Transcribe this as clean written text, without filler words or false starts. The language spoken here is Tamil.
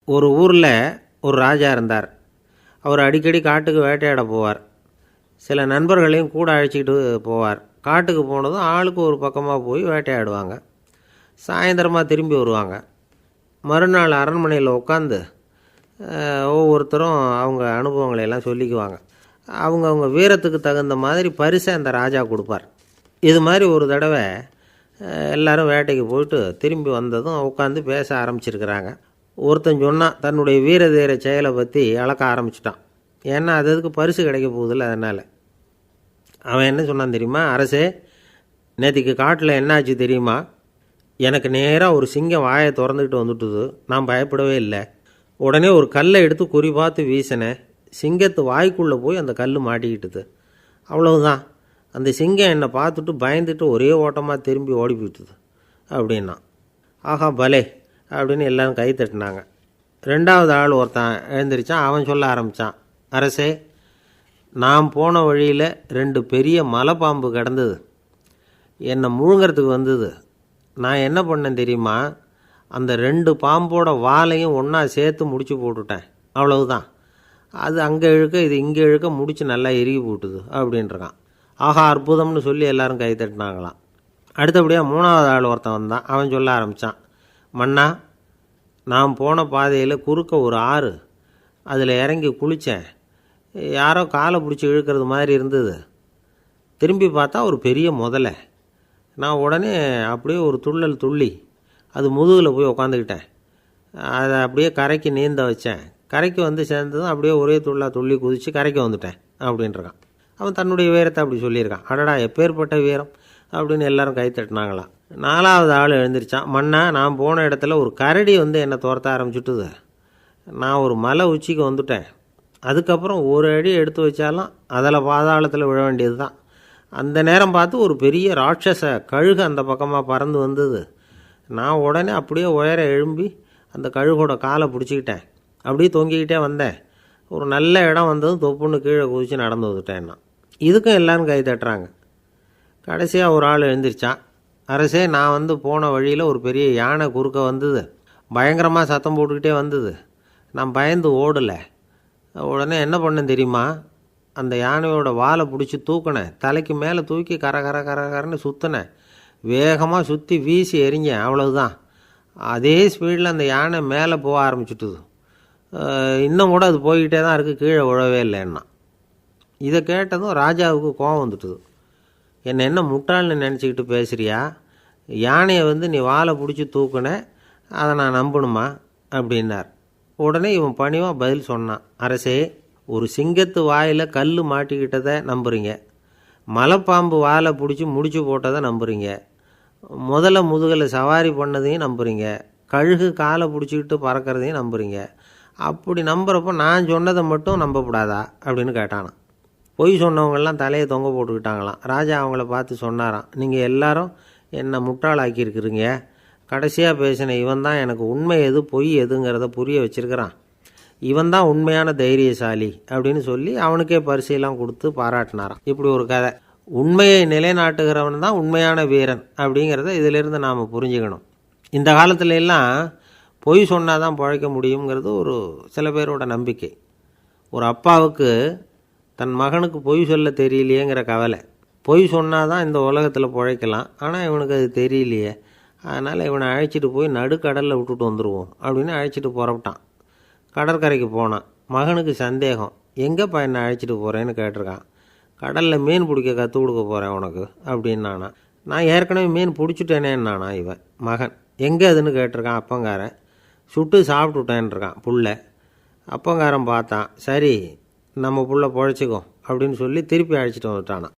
ஒரு ஊரில் ஒரு ராஜா இருந்தார். அவர் அடிக்கடி காட்டுக்கு வேட்டையாட போவார். சில நண்பர்களையும் கூட அழைச்சிக்கிட்டு போவார். காட்டுக்கு போனதும் ஆளுக்கு ஒரு பக்கமாக போய் வேட்டையாடுவாங்க. சாயந்தரமாக திரும்பி வருவாங்க. மறுநாள் அரண்மனையில் உட்காந்து ஒவ்வொருத்தரும் அவங்க அனுபவங்களை எல்லாம் சொல்லிக்குவாங்க. அவங்கவுங்க வீரத்துக்கு தகுந்த மாதிரி பரிசை அந்த ராஜா கொடுப்பார். இது மாதிரி ஒரு தடவை எல்லோரும் வேட்டைக்கு போயிட்டு திரும்பி வந்ததும் உட்காந்து பேச ஆரம்பிச்சிருக்கிறாங்க. ஒருத்தன் சொன்னான், தன்னுடைய வீர தீர செயலை பற்றி அளக்க ஆரம்பிச்சிட்டான். ஏன்னா அதுக்கு பரிசு கிடைக்க போகுதில்ல, அதனால். அவன் என்ன சொன்னான் தெரியுமா? அரசே, நேற்றுக்கு காட்டில் என்னாச்சு தெரியுமா? எனக்கு நேராக ஒரு சிங்கம் வாயை திறந்துக்கிட்டு வந்துட்டுது. நான் பயப்படவே இல்லை. உடனே ஒரு கல்லை எடுத்து குறி பார்த்து வீசினேன். சிங்கத்து வாய்க்குள்ளே போய் அந்த கல் மாட்டிக்கிட்டுது. அவ்வளவுதான். அந்த சிங்கம் என்னை பார்த்துட்டு பயந்துட்டு ஒரே ஓட்டமாக திரும்பி ஓடி போயிட்டுது அப்படின்னா. ஆஹா பலே அப்படின்னு எல்லாரும் கை தட்டினாங்க. ரெண்டாவது ஆள் ஒருத்தன் எழுந்திரிச்சான். அவன் சொல்ல ஆரம்பித்தான், அரசே, நான் போன வழியில் 2 பெரிய மலைப்பாம்பு கிடந்தது. என்னை முழுங்கிறதுக்கு வந்தது. நான் என்ன பண்ணேன் தெரியுமா? அந்த 2 பாம்போட வாலையும் ஒன்றா சேர்த்து முடிச்சு போட்டுட்டேன். அவ்வளவுதான். அது அங்கே இழுக்க இது இங்கே இழுக்க முடிச்சு நல்லா இறுகி போட்டுது அப்படின்றான். ஆஹா அற்புதம்னு சொல்லி எல்லாரும் கை தட்டினாங்களாம். அடுத்தபடியாக 3வது ஆள் ஒருத்தன் வந்தான். அவன் சொல்ல ஆரம்பித்தான், மன்னா, நான் போன பாதையில் குறுக்க ஒரு ஆறு. அதில் இறங்கி குளித்தேன். யாரோ காலை பிடிச்சி இழுக்கிறது மாதிரி இருந்தது. திரும்பி பார்த்தா ஒரு பெரிய முதலை. நான் உடனே அப்படியே ஒரு துள்ளல் துள்ளி அது முதுகில் போய் உக்காந்துக்கிட்டேன். அதை அப்படியே கரைக்கு நீந்த வச்சேன். கரைக்கு வந்து சேர்ந்ததும் அப்படியே ஒரே துள்ளி குதித்து கரைக்கு வந்துட்டேன் அப்படின்றான். அவன் தன்னுடைய வீரத்தை அப்படி சொல்லியிருக்கான். அடடா எப்பேற்பட்ட வீரம் அப்படின்னு எல்லாரும் கை தட்டினாங்களாம். 4வது ஆள் எழுந்திரிச்சான். மன்னா, நான் போன இடத்துல ஒரு கரடி வந்து என்னை துரத்த ஆரம்பிச்சுட்டுது. நான் ஒரு மலை உச்சிக்கு வந்துட்டேன். அதுக்கப்புறம் ஒரு அடி எடுத்து வச்சாலும் அதில் பாதாளத்தில் விழ வேண்டியது தான். அந்த நேரம் பார்த்து ஒரு பெரிய ராட்சச கழுகு அந்த பக்கமாக பறந்து வந்தது. நான் உடனே அப்படியே உயர எழும்பி அந்த கழுகோட காலை பிடிச்சிக்கிட்டேன். அப்படியே தொங்கிக்கிட்டே வந்தேன். ஒரு நல்ல இடம் வந்ததும் தொப்புன்னு கீழே குதித்து நடந்து வந்துட்டேன்னா. இதுக்கும் எல்லோரும் கை தட்டுறாங்க. கடைசியாக ஒரு ஆள் எழுந்திரிச்சான். அரசே, நான் வந்து போன வழியில் ஒரு பெரிய யானை குறுக்க வந்தது. பயங்கரமாக சத்தம் போட்டுக்கிட்டே வந்தது. நான் பயந்து ஓடலை. உடனே என்ன பண்ணேன் தெரியுமா? அந்த யானையோட வாலை பிடிச்சி தூக்கினேன். தலைக்கு மேலே தூக்கி கரன்னு சுற்றினேன். வேகமாக சுற்றி வீசி எறிஞ்சேன். அவ்வளவுதான். அதே ஸ்பீடில் அந்த யானை மேலே போக ஆரம்பிச்சுட்டுது. இன்னும் கூட அது போய்கிட்டே தான் இருக்குது, கீழே விழவே இல்லைன்னா. இதை கேட்டதும் ராஜாவுக்கு கோபம் வந்துட்டுது. என்ன முட்டாள்னு நினச்சிக்கிட்டு பேசுகிறியா? யானையை வந்து நீ வாலை பிடிச்சி தூக்குன, அதை நான் நம்பணுமா அப்படின்னார். உடனே இவன் பணிவாக பதில் சொன்னான், அரசே, ஒரு சிங்கத்து வாயில் கல் மாட்டிக்கிட்டதை நம்புறீங்க, மலைப்பாம்பு வாலை பிடிச்சி முடிச்சு போட்டதை நம்புறீங்க, முதல்ல முதுகில் சவாரி பண்ணதையும் நம்புறீங்க, கழுகு காலை பிடிச்சிக்கிட்டு பறக்கிறதையும் நம்புறீங்க. அப்படி நம்புகிறப்போ நான் சொன்னதை மட்டும் நம்பக்கூடாதா அப்படின்னு கேட்டானான். பொய் சொன்னவங்கெல்லாம் தலையை தொங்க போட்டுக்கிட்டாங்களாம். ராஜா அவங்கள பார்த்து சொன்னாராம், நீங்கள் எல்லாரும் என்னை முட்டாளாக்கியிருக்கிறீங்க. கடைசியாக பேசின இவன் தான் எனக்கு உண்மை எது பொய் எதுங்கிறத புரிய வச்சிருக்கிறான். இவன் தான் உண்மையான தைரியசாலி அப்படின்னு சொல்லி அவனுக்கே பரிசையெல்லாம் கொடுத்து பாராட்டினாராம். இப்படி ஒரு கதை. உண்மையை நிலைநாட்டுகிறவன் தான் உண்மையான வீரன் அப்படிங்கிறத இதிலிருந்து நாம் புரிஞ்சுக்கணும். இந்த காலத்துல எல்லாம் பொய் சொன்னால் தான் பிழைக்க முடியுங்கிறது ஒரு சில பேரோட நம்பிக்கை. ஒரு அப்பாவுக்கு தன் மகனுக்கு பொய் சொல்ல தெரியலையேங்கிற கவலை. பொய் சொன்னால் தான் இந்த உலகத்தில் பிழைக்கலாம், ஆனால் இவனுக்கு அது தெரியலையே, அதனால் இவனை அழைச்சிட்டு போய் நடுக்கடலில் விட்டுட்டு வந்துடுவோம் அப்படின்னு அழைச்சிட்டு புறப்பட்டான். கடற்கரைக்கு போனான். மகனுக்கு சந்தேகம், எங்கேப்பா என்னை அழைச்சிட்டு போகிறேன்னு கேட்டிருக்கான். கடலில் மீன் பிடிக்க கற்றுக் கொடுக்க போகிறேன் உனக்கு அப்படின்னானா. நான் ஏற்கனவே மீன் பிடிச்சிட்டேனேன்னானா இவன் மகன். எங்கே அதுன்னு கேட்டிருக்கான் அப்பங்காரன். சுட்டு சாப்பிட்டுட்டேன்ருக்கான் புள்ள. அப்பங்காரன் பார்த்தான், சரி நம்ம புள்ள பிழைச்சிக்கோ அப்படின்னு சொல்லி திருப்பி அழைச்சிட்டு வந்துட்டானான்.